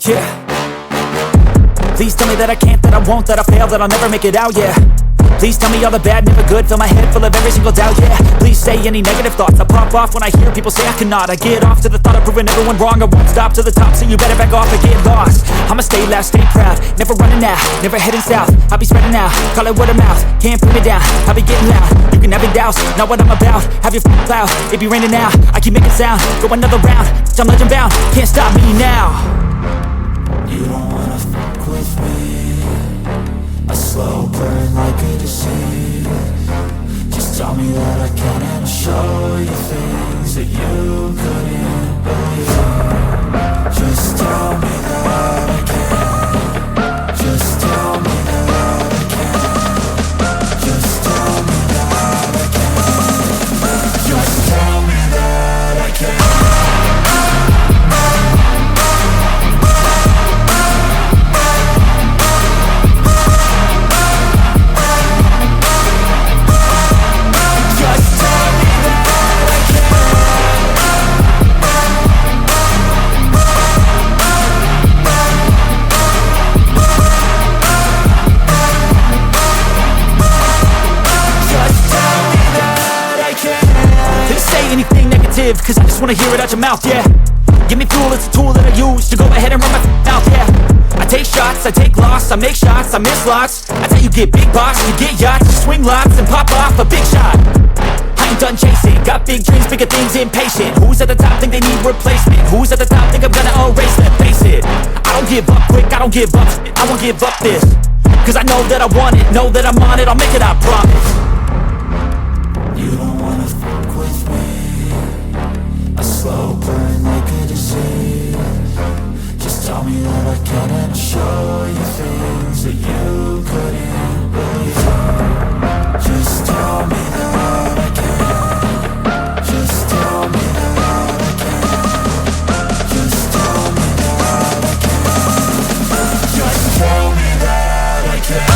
Yeah. Please tell me that I can't, that I won't, that I fail, that I'll never make it out, yeah. Please tell me all the bad, never good, fill my head full of every single doubt, yeah. Please say any negative thoughts, I pop off when I hear people say I cannot. I get off to the thought of proving everyone wrong, I won't stop to the top, so you better back off and get lost. I'ma stay loud, stay proud, never running out, never heading south. I'll be spreading out, call it word of mouth, can't put me down, I'll be getting loud. You can have your doubts, not what I'm about, have your cloud, it be raining now. I keep making sound, go another round, I'm legend bound, can't stop me now. You don't wanna fuck with me, a slow burn like a disease. Just tell me that I can and I'll show you things that you couldn't believe. Just tell me that I can. Just tell me that I can. Just tell me that I can. Just tell me that I can. Cause I just wanna hear it out your mouth, yeah. Give me fuel, it's a tool that I use to go ahead and run my mouth, yeah. I take shots, I take loss, I make shots, I miss lots. That's how you get big boss, you get yachts, you swing lots and pop off a big shot. I ain't done chasing, got big dreams, bigger things, impatient. Who's at the top think they need replacement? Who's at the top think I'm gonna erase them? Face it, I don't give up quick, I don't give up shit, I won't give up this. Cause I know that I want it, know that I'm on it, I'll make it, I promise. You don't wanna fuck with me, a slow burn like a disease. Just tell me that I can and I'll show you things that you couldn't believe. Just tell me that I can. Just tell me that I can. Just tell me that I can. Just tell me that I can.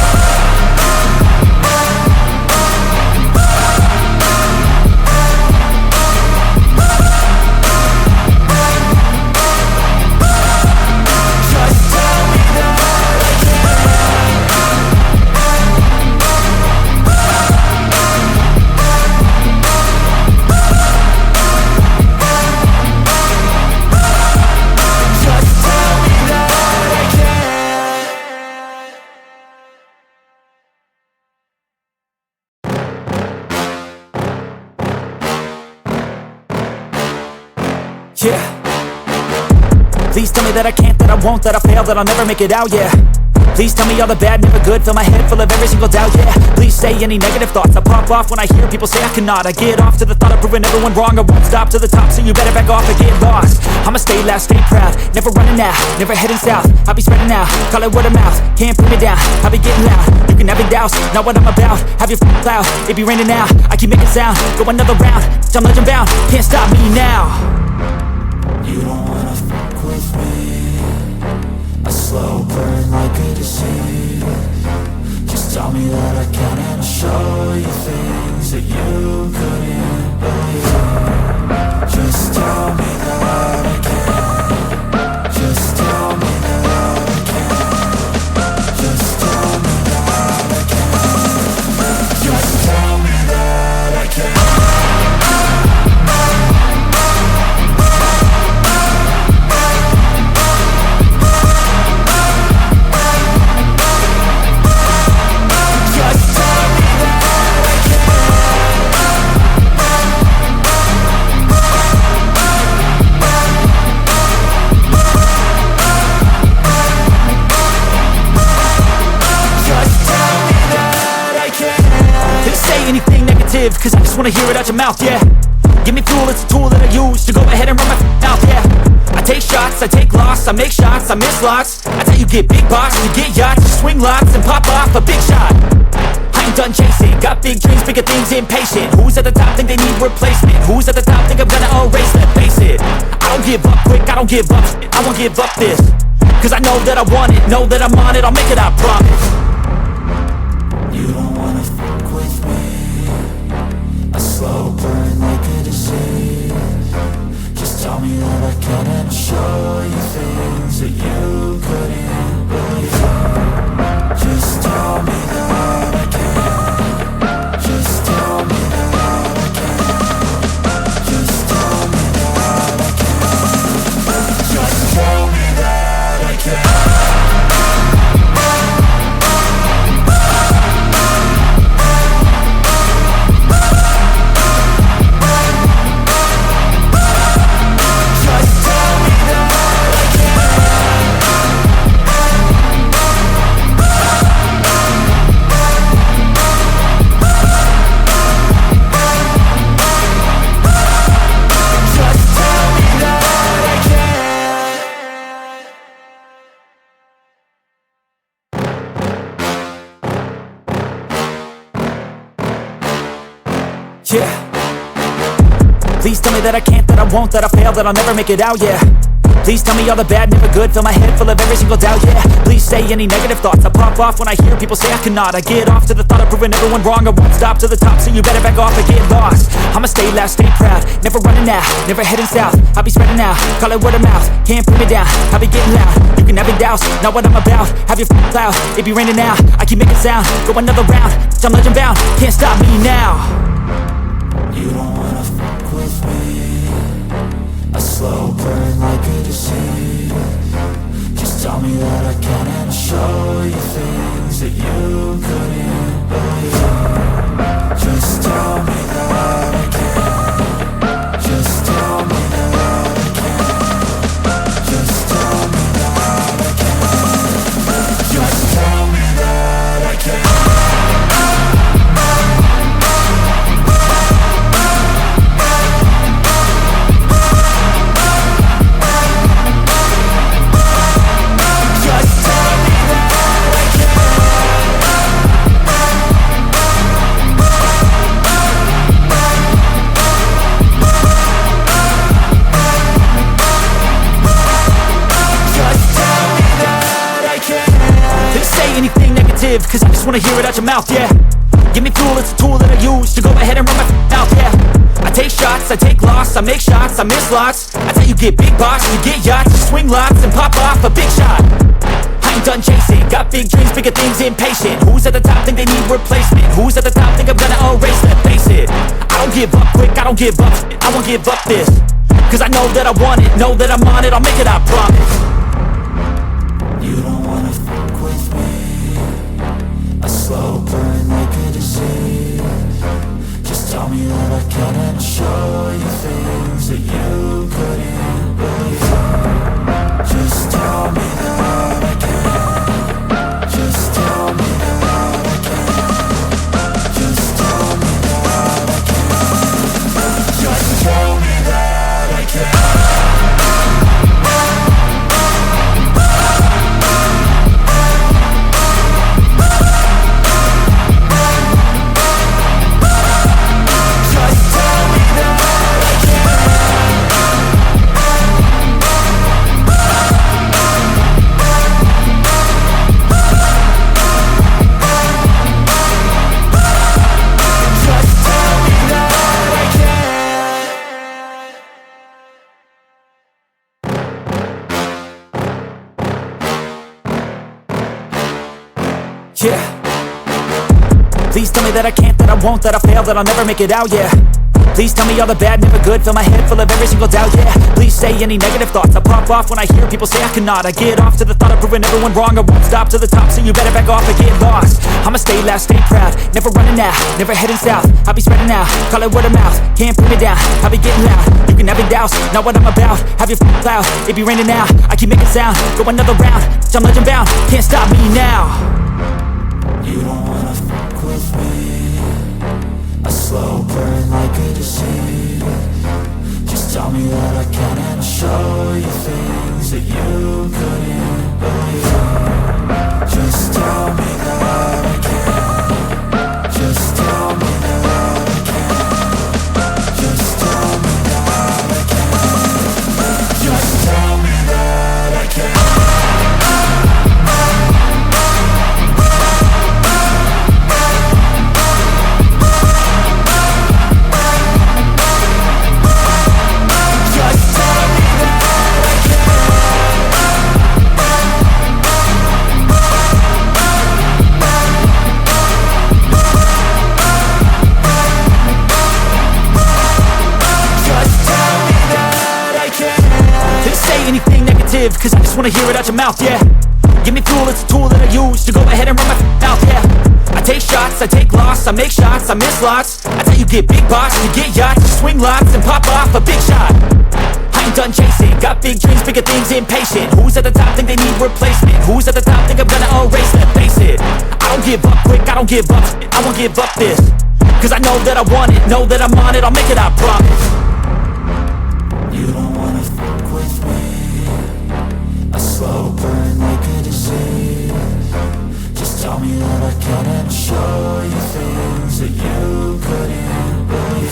Yeah. Please tell me that I can't, that I won't, that I fail, that I'll never make it out, yeah. Please tell me all the bad, never good, fill my head full of every single doubt, yeah. Please say any negative thoughts, I pop off when I hear people say I cannot. I get off to the thought of proving everyone wrong, I won't stop to the top, so you better back off and get lost. I'ma stay loud, stay proud, never running out, never heading south. I'll be spreading out, call it word of mouth, can't put me down, I'll be getting loud. You can have your doubts, not what I'm about, have your cloud, it be raining now. I keep making sound, go another round, I'm legend bound, can't stop me now. You don't wanna fuck with me, a slow burn like a disease. Just tell me that I can and I'll show you things that you couldn't believe. Just tell me that I can. Just tell me that I can. Just tell me that I can. Just tell me that I can. Cause I just wanna hear it out your mouth, yeah. Give me fuel, it's a tool that I use to go ahead and run my mouth, yeah. I take shots, I take loss, I make shots, I miss lots. That's how you get big boss, you get yachts, you swing lots and pop off a big shot. I ain't done chasing, got big dreams, bigger things, impatient. Who's at the top think they need replacement? Who's at the top think I'm gonna erase them? Face it, I don't give up quick, I don't give up shit, I won't give up this. Cause I know that I want it, know that I'm on it, I'll make it, I promise. You don't wanna fuck with me, a slow burn like a disease. Just tell me that I can and I'll show you things that you Yeah. Please tell me that I can't, that I won't, that I fail, that I'll never make it out, yeah. Please tell me all the bad, never good, fill my head full of every single doubt, yeah. Please say any negative thoughts, I pop off when I hear people say I cannot. I get off to the thought of proving everyone wrong, I won't stop to the top, so you better back off and get lost. I'ma stay loud, stay proud, never running out, never heading south. I'll be spreading out, call it word of mouth, can't put me down, I'll be getting loud. You can have your doubts, not what I'm about, have your cloud, it be raining now. I keep making sound, go another round, I'm legend bound, can't stop me now. You don't wanna fuck with me, a slow burn like a disease. Just tell me that I can and I'll show you things that you couldn't believe. Just tell me that I can. Just tell me that I can. Just tell me that I can. Just tell me that I can. Cause I just wanna hear it out your mouth, yeah. Give me fuel, it's a tool that I use to go ahead and run my mouth, yeah. I take shots, I take loss, I make shots, I miss lots. That's how you get big box, you get yachts, you swing lots and pop off a big shot. I ain't done chasing, got big dreams, bigger things, impatient. Who's at the top think they need replacement? Who's at the top think I'm gonna erase them? Face it, I don't give up quick, I don't give up, I won't give up this. Cause I know that I want it, know that I'm on it, I'll make it, I promise. You don't wanna fuck with me, a slow burn like a disease. Just tell me that I can and I'll show you things that you couldn't believe. Just tell me that I can. Just tell me that I can. Just tell me that I can. Just tell me that I can. Yeah. Please tell me that I can't, that I won't, that I fail, that I'll never make it out, yeah. Please tell me all the bad, never good, fill my head full of every single doubt, yeah. Please say any negative thoughts, I pop off when I hear people say I cannot. I get off to the thought of proving everyone wrong, I won't stop to the top, so you better back off and get lost. I'ma stay loud, stay proud, never running out, never heading south. I'll be spreading out, call it word of mouth, can't put me down, I'll be getting loud. You can have your doubts, not what I'm about, have your cloud, it be raining now. I keep making sound, go another round, I'm legend bound, can't stop me now. You don't wanna fuck with me, a slow burn like a disease. Just tell me that I can and I'll show you things that you couldn't believe. Just tell me that I can. Just tell me that I can. Just tell me that I can. Just tell me that I can. Cause I just wanna hear it out your mouth, yeah. Give me fuel, it's a tool that I use to go ahead and run my mouth, yeah. I take shots, I take loss, I make shots, I miss lots. That's how you get big box, you get yachts, you swing lots and pop off a big shot. I ain't done chasing, got big dreams, bigger things, impatient. Who's at the top think they need replacement? Who's at the top think I'm gonna erase them? Face it, I don't give up quick, I don't give up, I won't give up this. Cause I know that I want it, know that I'm on it, I'll make it, I promise. You don't wanna fuck with me, a slow burn like a disease. Just tell me that I can and I'll show you things that you couldn't believe.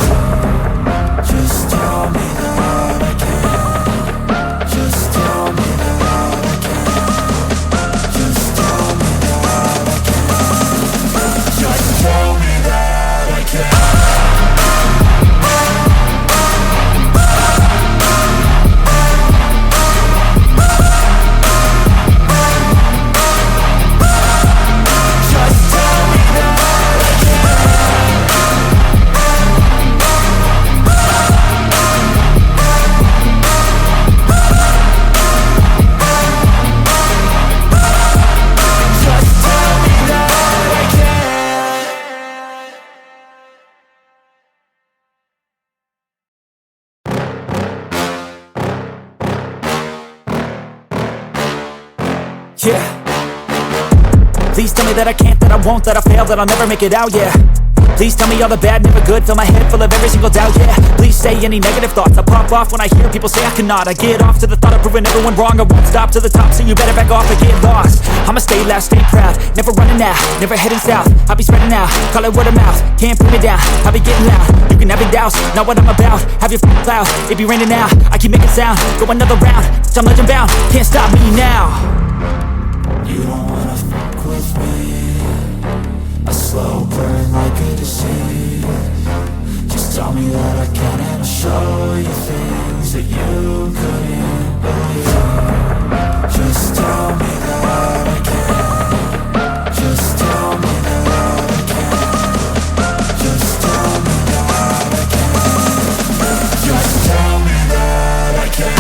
yeah. Please tell me that I can't, that I won't, that I fail, that I'll never make it out, yeah. Please tell me all the bad, never good, fill my head full of every single doubt, yeah. Please say any negative thoughts, I pop off when I hear people say I cannot. I get off to the thought of proving everyone wrong, I won't stop to the top, so you better back off or get lost. I'ma stay loud, stay proud, never running out, never heading south. I'll be spreading out, call it word of mouth, can't put me down, I'll be getting loud. You can have your doubts, not what I'm about, have your cloud, it be raining now, I keep making sound, go another round, I'm legend bound, can't stop me now. You don't wanna fuck with me, a slow burn like a disease. Just tell me that I can and I'll show you things that you couldn't believe. Just tell me that I can. Just tell me that I can. Just tell me that I can. Just tell me that I can.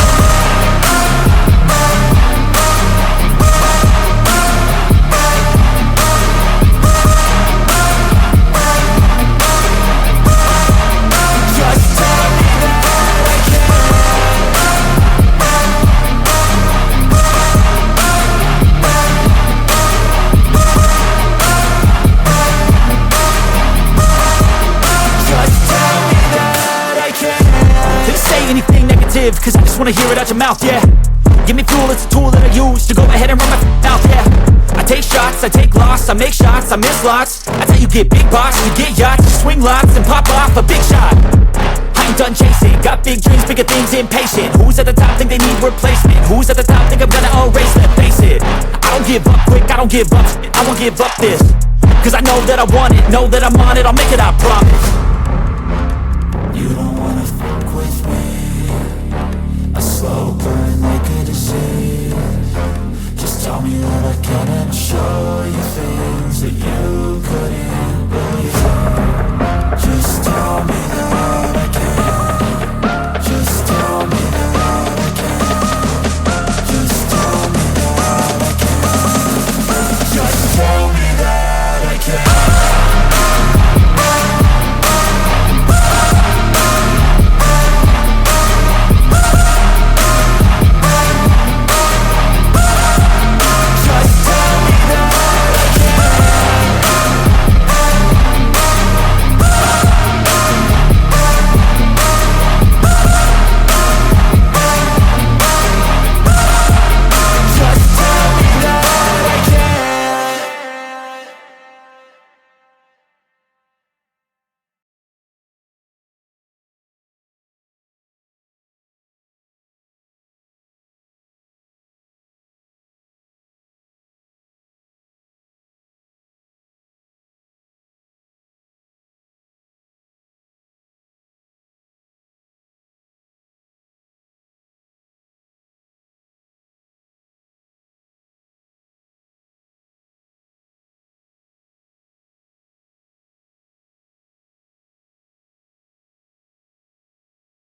Anything negative, cause I just wanna hear it out your mouth, yeah. Give me fuel, it's a tool that I use to go ahead and run my mouth, yeah. I take shots, I take loss, I make shots, I miss lots. That's how you get big box, you get yachts, you swing lots and pop off a big shot. I ain't done chasing, got big dreams, bigger things, impatient. Who's at the top think they need replacement? Who's at the top think I'm gonna erase them? Face it, I don't give up quick, I don't give up shit, I won't give up this. Cause I know that I want it, know that I'm on it, I'll make it, I promise.